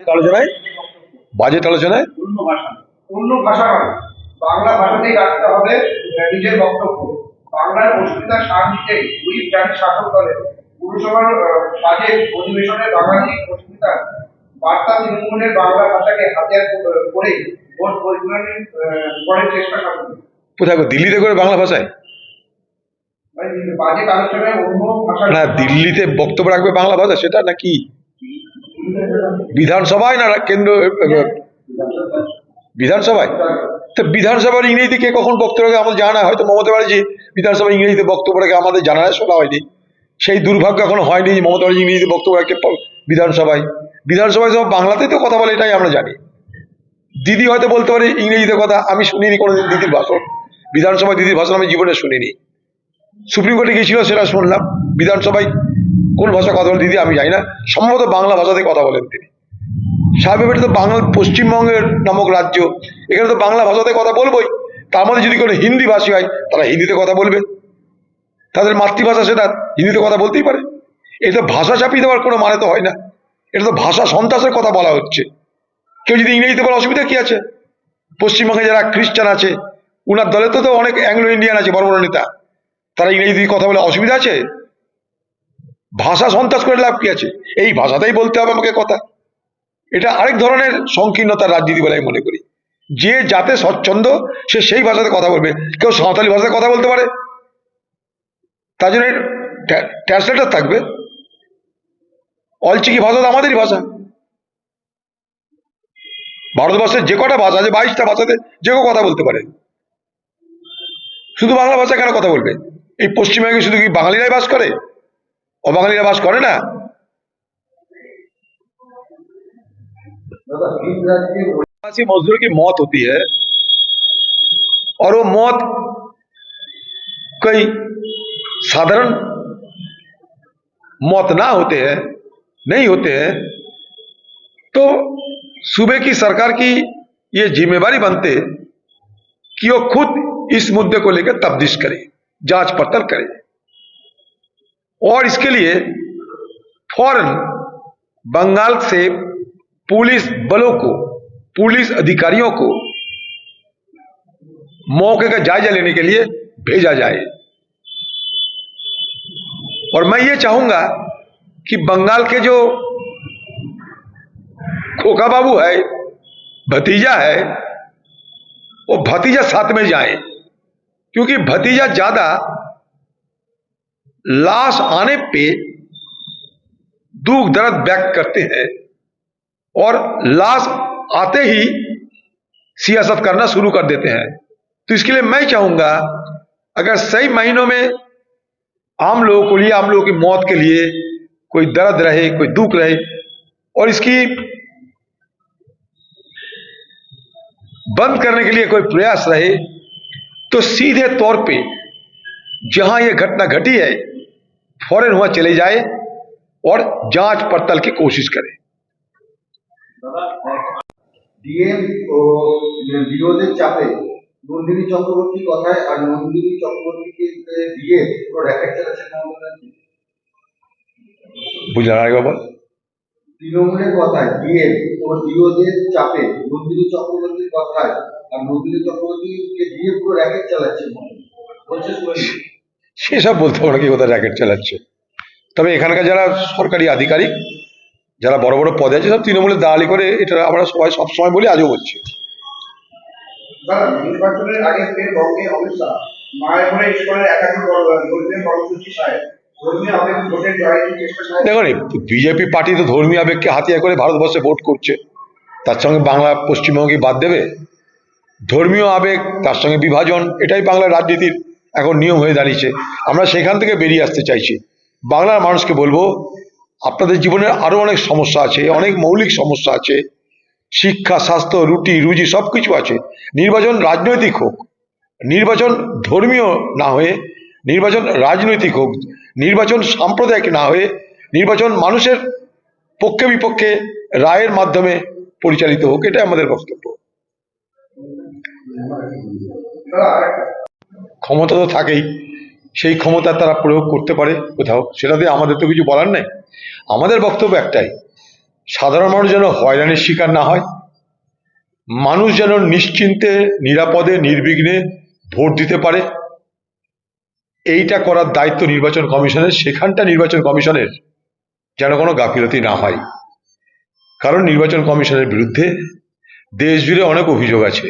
আলোচনায় বাজেট আলোচনায় অন্য ভাষা নয়, বাংলা ভাষাতেই রাখতে হবে নিজের বক্তব্য। বাংলার অস্মিতার সার দিতে দুই জাতি শাসক দলের পুরসভার বাজেট অধিবেশনে বাঙালি অস্মিতার বার্তা তৃণমূলের বাংলা ভাষাকে হাতিয়ার করে ভোট পরিচালনা করার চেষ্টা করেন। কোথায় দিল্লিতে করে বাংলা ভাষায়? বাজেট আলোচনায় অন্য ভাষা না, দিল্লিতে বক্তব্য রাখবে বাংলা ভাষা, সেটা নাকি বিধানসভায় না কেন্দ্র বিধানসভায়? তো বিধানসভার ইংরেজিতে কে কখন বক্তব্য রাখে আমাদের জানা, হয়তো মমতা ব্যানার্জি বিধানসভায় ইংরেজিতে বক্তব্য রাখে, আমাদের জানা শোনা হয়নি। সেই দুর্ভাগ্য এখনো হয়নি যে মমতা ব্যানার্জি ইংরেজিতে বক্তব্য রাখে বিধানসভায়। বিধানসভায় সব বাংলাতেই তো কথা বলে, এটাই আমরা জানি। দিদি হয়তো বলতে পারে ইংরেজিতে কথা, আমি শুনিনি কোনোদিন দিদির ভাষণ। বিধানসভায় দিদির ভাষণ আমি জীবনে শুনিনি। সুপ্রিম কোর্টে গিয়েছিল, সেটা শুনলাম। বিধানসভায় কোন ভাষা কথা বলে দিদি আমি জানি না, সম্ভবত বাংলা ভাষাতে কথা বলেন তিনি। স্বাভাবিক, তো বাংলা পশ্চিমবঙ্গের নামক রাজ্য, এখানে তো বাংলা ভাষাতে কথা বলবোই। তার মধ্যে যদি কোনো হিন্দি ভাষী হয় তারা হিন্দিতে কথা বলবে, তাদের মাতৃভাষা সেটা, হিন্দিতে কথা বলতেই পারে। এটা ভাষা চাপিয়ে দেওয়ার কোনো মানে তো হয় না, এটা তো ভাষা সন্ত্রাসের কথা বলা হচ্ছে। কেউ যদি ইংরেজিতে বলে অসুবিধা কি আছে? পশ্চিমবঙ্গে যারা খ্রিস্টান আছে, উনার দলে তো অনেক অ্যাংলো ইন্ডিয়ান আছে, বড় বড় নেতা, তারা ইংরেজি কথা বলে অসুবিধা আছে? ভাষা সন্ত্রাস করে লাভ কি আছে? এই ভাষাতেই বলতে হবে আমাকে কথা। এটা আরেক ধরনের সংকীর্ণতার রাজনীতি বলে আমি মনে করি। যে যাতে স্বচ্ছন্দ সে সেই ভাষাতে কথা বলবে। কেউ সাঁওতালি ভাষায় কথা বলতে পারে, তার জন্য ট্রান্সলেটর থাকবে। অলচিকি ভাষা তো আমাদেরই ভাষা। ভারতবর্ষের যে কটা ভাষা আছে, 22টা ভাষাতে যে কেউ কথা বলতে পারে। শুধু বাংলা ভাষা কেন কথা বলবে? এই পশ্চিমবঙ্গে শুধু কি বাঙালিরাই বাস করে, অবাঙালিরা বাস করে না? मजदूर की मौत होती है और वो मौत कोई साधारण मौत ना होते हैं, नहीं होते हैं, तो सूबे की सरकार की ये जिम्मेवारी बनते कि वो खुद इस मुद्दे को लेकर तफ्तीश करे, जांच पड़ताल करे। और इसके लिए फौरन बंगाल से पुलिस बलों को, पुलिस अधिकारियों को मौके का जायजा लेने के लिए भेजा जाए। और मैं ये चाहूंगा कि बंगाल के जो खोका बाबू है, भतीजा है, वो भतीजा साथ में जाए, क्योंकि भतीजा ज्यादा लाश आने पे दुख दर्द व्यक्त करते हैं और लाश आते ही सियासत करना शुरू कर देते हैं। तो इसके लिए मैं चाहूंगा, अगर सही महीनों में आम लोगों को लिए, आम लोगों की मौत के लिए कोई दर्द रहे, कोई दुख रहे, और इसकी बंद करने के लिए कोई प्रयास रहे, तो सीधे तौर पे जहां यह घटना घटी है फौरन वहां चले जाए और जांच पड़ताल की कोशिश करें। ডিএম ও বিরোধের চাপে নন্দিনী চক্রবর্তী কথায় আর নন্দিনী চক্রবর্তীকে দিয়ে পুরো র্যাকেট চালাচ্ছে মমতা। বুঝলেন আরেকবার বল। তৃণমূলের কথায় ডিএম ও বিরোধের চাপে নন্দিনী চক্রবর্তীর কথায় আর নন্দিনী চক্রবর্তীকে দিয়ে পুরো র্যাকেট চালাচ্ছে বলছে। সেসব বলতে পারো কি কোথায় র্যাকেট চালাচ্ছে। তবে এখানকার যারা সরকারি আধিকারিক, যারা বড় বড় পদে আছে, সব তৃণমূলের দালালি করে, এটা আমরা সবাই সবসময় বলি, আজও বলছি। নির্বাচনের আগে ফের বঙ্গে অমিত শাহ মায়াপুরে ইস্কনের একাধিক ধর্মীয় কর্মসূচি সাহেব ধর্মীয় আবেগ ভোটের জয়ের চেষ্টা। দেখুন, বিজেপি পার্টি তো ধর্মীয় আবেগকে হাতিয়ার করে ভারতবর্ষে ভোট করছে, তার সঙ্গে বাংলা পশ্চিমবঙ্গে বাদ দেবে? ধর্মীয় আবেগ, তার সঙ্গে বিভাজন, এটাই বাংলার রাজনীতির এখন নিয়ম হয়ে দাঁড়িয়েছে। আমরা সেখান থেকে বেরিয়ে আসতে চাইছি। বাংলার মানুষকে বলবো, আপনাদের জীবনের আরো অনেক সমস্যা আছে, অনেক মৌলিক সমস্যা আছে, শিক্ষা, স্বাস্থ্য, রুটি রুজি সবকিছু আছে। নির্বাচন রাজনৈতিক হোক, নির্বাচন ধর্মীয় না হয়ে নির্বাচন রাজনৈতিক হোক, নির্বাচন সাম্প্রদায়িক না হয়ে নির্বাচন মানুষের পক্ষে বিপক্ষে রায়ের মাধ্যমে পরিচালিত হোক, এটাই আমাদের বক্তব্য। ক্ষমতা তো থাকেই, সেই ক্ষমতা তারা প্রয়োগ করতে পারে কোথাও, সেটাতে আমাদের তো কিছু বলার নেই। আমাদের বক্তব্য একটাই, সাধারণ মানুষ যেন হয়রানির শিকার না হয়, মানুষ যেন নিশ্চিন্তে নিরাপদে নির্বিঘ্নে ভোট দিতে পারে, এইটা করার দায়িত্ব নির্বাচন কমিশনের। সেখানটা নির্বাচন কমিশনের যেন কোনো গাফিলতি না হয়, কারণ নির্বাচন কমিশনের বিরুদ্ধে দেশ জুড়ে অনেক অভিযোগ আছে।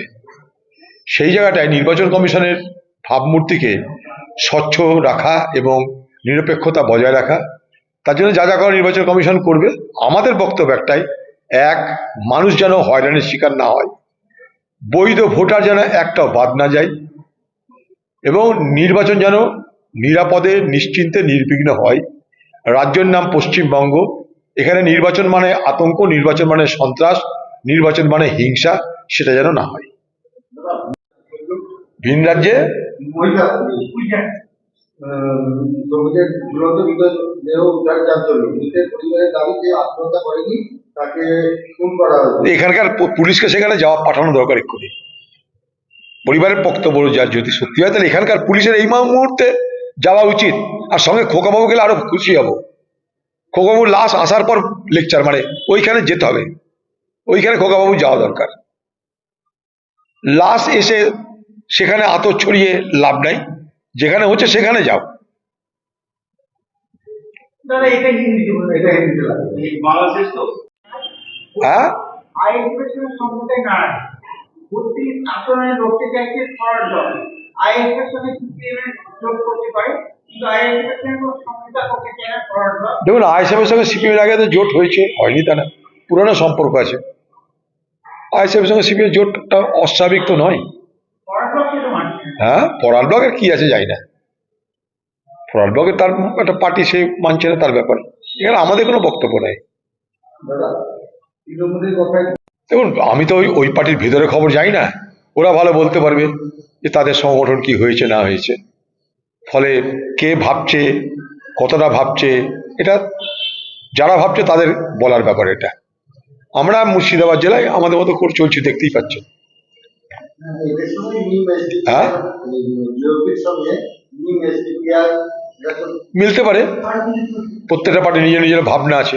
সেই জায়গাটায় নির্বাচন কমিশনের ভাবমূর্তিকে স্বচ্ছ রাখা এবং নিরপেক্ষতা বজায় রাখা, তার জন্য যা যা করা নির্বাচন কমিশন করবে। আমাদের বক্তব্য একটাই, এক, মানুষ যেন হয়রানির শিকার না হয়, বৈধ ভোটার যেন একটাও বাদ না যায়, এবং নির্বাচন যেন নিরাপদে নিশ্চিন্তে নির্বিঘ্ন হয়। রাজ্যের নাম পশ্চিমবঙ্গ, এখানে নির্বাচন মানে আতঙ্ক, নির্বাচন মানে সন্ত্রাস, নির্বাচন মানে হিংসা, সেটা যেন না হয়। ভিন রাজ্যে মহিলা শ্রমিকের ঝুলন্ত দেহ উদ্ধার চাঞ্চল্য, মৃতের পরিবারের দাবি যে আত্মহত্যা করেনি, তাকে খুন করা হয়েছে। এখানকার পুলিশকে সেখানে যাওয়া পাঠানো দরকার এক্ষুনি। পরিবারের বক্তব্য যার যদি সত্যি হয়, তাহলে এখানকার পুলিশের এই মুহূর্তে যাওয়া উচিত। আর সঙ্গে খোকাবাবু গেলে আরো খুশি হব। খোকাবাবুর লাশ আসার পর লেকচার, মানে ওইখানে যেতে হবে, ওইখানে খোকাবাবু যাওয়া দরকার। লাশ এসে সেখানে আতর ছড়িয়ে লাভ নাই, যেখানে হচ্ছে সেখানে যাও। দাদা এটা হিন্দিতে বলুন, এটা হিন্দিতে লাগবে। এই বাংলাদেশ তো হ্যাঁ, আইএসএফের সম্প্রদায় নারায়ণ 32 আসনে লড়তে চাইছে ফরওয়ার্ড ব্লক। আইএসএফের সঙ্গে সিপিএম এর যোগ করতে পারে, কিন্তু আইএসএফের সঙ্গে কোনো সমঝোতা করতে চায় না ফরওয়ার্ড ব্লক। দেখুন, আইএসএফের সঙ্গে সিপিএম আগে তো জোট হয়েছে, হয়নি তা না, পুরনো সম্পর্ক আছে। আইএসএফের সঙ্গে সিপিএম জোটটা অস্বাভাবিক তো নয়। ফরওয়ার্ড ব্লক সেটা মানছে না। হ্যাঁ, পরাল ব্লকের কি আছে যাই না, পরাল ব্লকের তার একটা পার্টি, সে মানছে না, তার ব্যাপার। এখানে আমাদের কোনো বক্তব্য নেই। দাদা, তৃণমূলের কথায় দেখুন, আমি তো ওই পার্টির ভেতরে খবর যাই না, ওরা ভালো বলতে পারবে যে তাদের সংগঠন কি হয়েছে না হয়েছে। ফলে কে ভাবছে, কতটা ভাবছে, এটা যারা ভাবছে তাদের বলার ব্যাপার। এটা আমরা মুর্শিদাবাদ জেলায় আমাদের মতো করে চলছি, দেখতেই পাচ্ছেন। এদের সঙ্গে নিম এসপি, হ্যাঁ? বিরোধীর সঙ্গে নিম এসপি আর মিলতে পারে, প্রত্যেকটা পার্টি নিজের নিজের ভাবনা আছে।